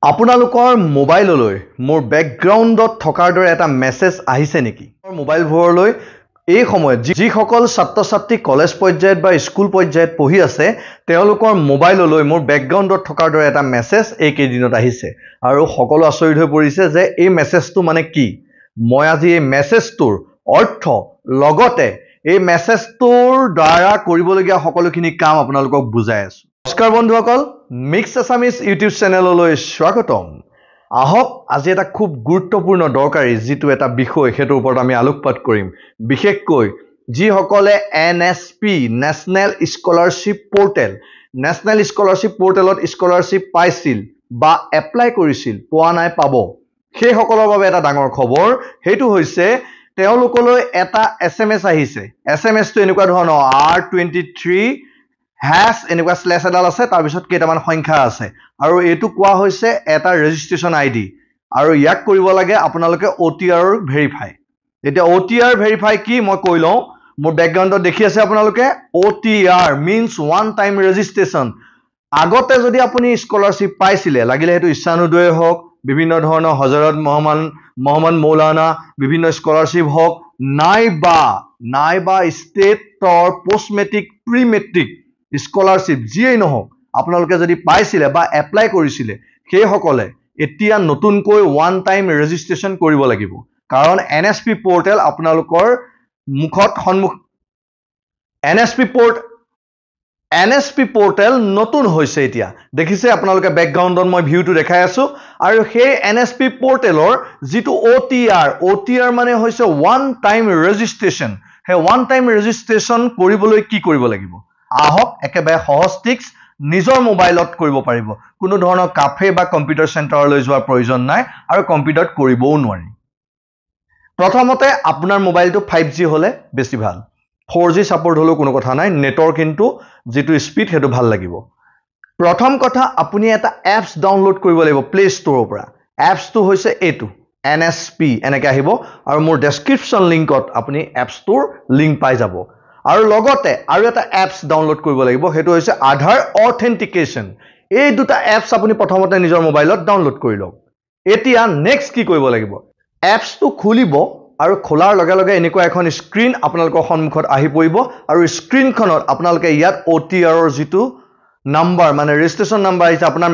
আপোনালোকৰ মোবাইললৈ মোৰ বেকগ্ৰাউণ্ডত থকাৰ দৰে এটা মেছেজ আহিছে নেকি? মোবাইলবোৰলৈ এই সময়ত যিসকল ছাত্ৰ-ছাত্ৰী কলেজ পৰ্যায়ত বা স্কুল পৰ্যায়ত পঢ়ি আছে তেওঁলোকৰ মোবাইললৈ মোৰ বেকগ্ৰাউণ্ডত থকাৰ দৰে এটা মেছেজ এই কেইদিনত আহিছে আৰু সকলো আচৰিত হৈ পৰিছে যে এই মেছেজটো মানে কি? মই আজি এই মেছেজটোৰ অৰ্থ লগতে এই মেছেজটোৰ দ্বাৰা কৰিবলগীয়া সকলোখিনি কাম আপোনালোকক বুজাই আছো। নমস্কাৰ বন্ধুসকল, মিক্স আছামিজ ইউটিউব চেনেললৈ স্বাগতম। আহক আজি এটা খুব গুৰুত্বপূৰ্ণ দৰকাৰী যিটো এটা বিষয় হেতুৰ ওপৰত আমি আলোকপাত কৰিম। বিশেষকৈ যিসকলে এনএছপি নেশ্যনেল স্কলাৰশ্বিপ পৰ্টেলত স্কলাৰশ্বিপ পাইছিল বা এপ্লাই কৰিছিল পোৱা নাই পাব সেই সকলৰ বাবে এটা ডাঙৰ খবৰ। সেইটো হৈছে তেওঁলোকলৈ এটা SMS আহিছে। SMSটো এনেকুৱা ধৰণৰ R23 হ্যাশ এনেকুৱা স্ল্যাশ এডাল আছে, তাৰ পিছত কেইটামান সংখ্যা আছে আৰু এইটো কোৱা হৈছে এটা ৰেজিষ্ট্ৰেচন আইডি আৰু ইয়াক কৰিব লাগে আপোনালোকে OTR ভেৰিফাই। এতিয়া OTR ভেৰিফাই কি মই কৈ লওঁ। মোৰ বেকগ্ৰাউণ্ডত দেখি আছে আপোনালোকে OTR means one time registration. আগতে যদি আপুনি স্কলাৰশ্বিপ পাইছিলে, লাগিলে সেইটো ইচ্ছানুদয়ে হওক, বিভিন্ন ধৰণৰ হজৰত মহম্মদ মৌলানা বিভিন্ন স্কলাৰশ্বিপ হওক, নাইবা ষ্টেটৰ post matric pre matric scholarship যিয়েই নহওক আপোনালোকে যদি পাইছিলে বা এপ্লাই কৰিছিলে সেইসকলে এতিয়া নতুনকৈ ওৱান টাইম ৰেজিষ্ট্ৰেচন কৰিব লাগিব। কাৰণ NSP পৰ্টেল আপোনালোকৰ NSP পৰ্টেল নতুন হৈছে এতিয়া। দেখিছে আপোনালোকে বেকগ্ৰাউণ্ডত মই ভিউটো দেখাই আছো আৰু সেই NSP পৰ্টেলৰ যিটো OTR মানে হৈছে ওৱান টাইম ৰেজিষ্ট্ৰেচন। সেই ওৱান টাইম ৰেজিষ্ট্ৰেচন কৰিবলৈ কি কৰিব লাগিব? আহক একেবাৰে সহজ টিক্স নিজৰ মোবাইলত কৰিব পাৰিব। কোনো ধৰণৰ কাফে বা কম্পিউটাৰ চেণ্টাৰলৈ যোৱাৰ প্ৰয়োজন নাই আৰু কম্পিউটাৰত কৰিবও নোৱাৰি। প্ৰথমতে আপোনাৰ মোবাইলটো 5G হলে বেছি ভাল। 4G সাপোৰ্ট হলেও কোনো কথা নাই, নেটৰ কিন্তু যিটো স্পীড সেইটো ভাল লাগিব। প্ৰথম কথা আপুনি এটা এপছ ডাউনলোড কৰিব লাগিব প্লে ষ্টৰৰ পৰা। এপছটো হৈছে এইটো NSP এনেকৈ আহিব আৰু মোৰ ডেছক্ৰিপশ্যন লিংকত আপুনি এপছটোৰ লিংক পাই যাব। আৰু লগতে আৰু এটা এপছ ডাউনলোড কৰিব লাগিব, সেইটো হৈছে আধাৰ অথেণ্টিকেশ্যন। এই দুটা এপছ আপুনি প্ৰথমতে নিজৰ মোবাইলত ডাউনলোড কৰি লওক। এতিয়া নেক্সট কি কৰিব লাগিব? এপছটো খুলিব আৰু খোলাৰ লগে লগে এনেকুৱা এখন স্ক্ৰীন আপোনালোকৰ সন্মুখত আহি পৰিব আৰু স্ক্ৰীনখনত আপোনালোকে ইয়াত OTRৰ যিটো নাম্বাৰ মানে ৰেজিষ্ট্ৰেচন নাম্বাৰ আহিছে আপোনাৰ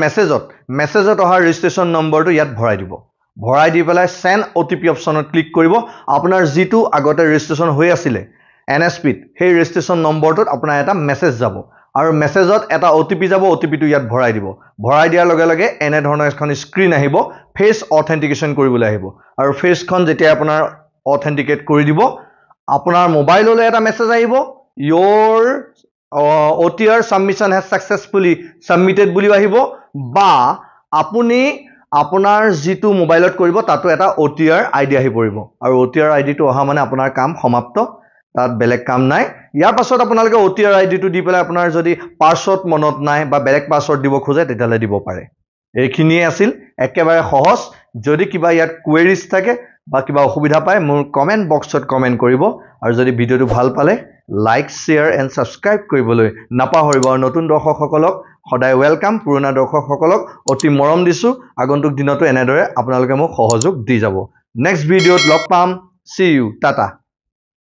মেছেজত অহা ৰেজিষ্ট্ৰেচন নম্বৰটো ইয়াত ভৰাই দিব। ভৰাই দি পেলাই চেণ্ড OTP অপশ্যনত ক্লিক কৰিব। আপোনাৰ যিটো আগতে ৰেজিষ্ট্ৰেচন হৈ আছিলে NSPত সেই ৰেজিষ্ট্ৰেচন নম্বৰটোত আপোনাৰ এটা মেছেজ যাব আৰু মেছেজত এটা OTP যাব। OTPটো ইয়াত ভৰাই দিব। ভৰাই দিয়াৰ লগে লগে এনে ধৰণৰ এখন স্ক্ৰীন আহিব, ফেচ অথেণ্টিকেশ্যন কৰিবলৈ আহিব আৰু ফেচখন যেতিয়া আপোনাৰ অথেণ্টিকেট কৰি দিব আপোনাৰ মোবাইললৈ এটা মেছেজ আহিব, your OTR submission has successfully submitted বুলিও আহিব, বা আপুনি আপোনাৰ যিটো মোবাইলত কৰিব তাতো এটা OTR ID আহি পৰিব আৰু OTR IDটো অহা মানে আপোনাৰ কাম সমাপ্ত, তাত বেলেগ কাম নাই। ইয়াৰ পাছত আপোনালোকে OTR IDটো দি পেলাই আপোনাৰ যদি পাছৱৰ্ড মনত নাই বা বেলেগ পাছৱৰ্ড দিব খোজে তেতিয়াহ'লে দিব পাৰে। এইখিনিয়ে আছিল, একেবাৰে সহজ। যদি কিবা ইয়াত কুৱেৰিজ থাকে বা কিবা অসুবিধা পায় মোৰ কমেণ্ট বক্সত কমেণ্ট কৰিব আৰু যদি ভিডিঅ'টো ভাল পালে লাইক শ্বেয়াৰ এণ্ড ছাবস্ক্ৰাইব কৰিবলৈ নাপাহৰিব। আৰু নতুন দৰ্শকসকলক সদায় ৱেলকাম, পুৰণা দৰ্শকসকলক অতি মৰম দিছো। আগন্তুক দিনতো এনেদৰে আপোনালোকে মোক সহযোগ দি যাব। নেক্সট ভিডিঅ'ত লগ পাম। See you, Tata.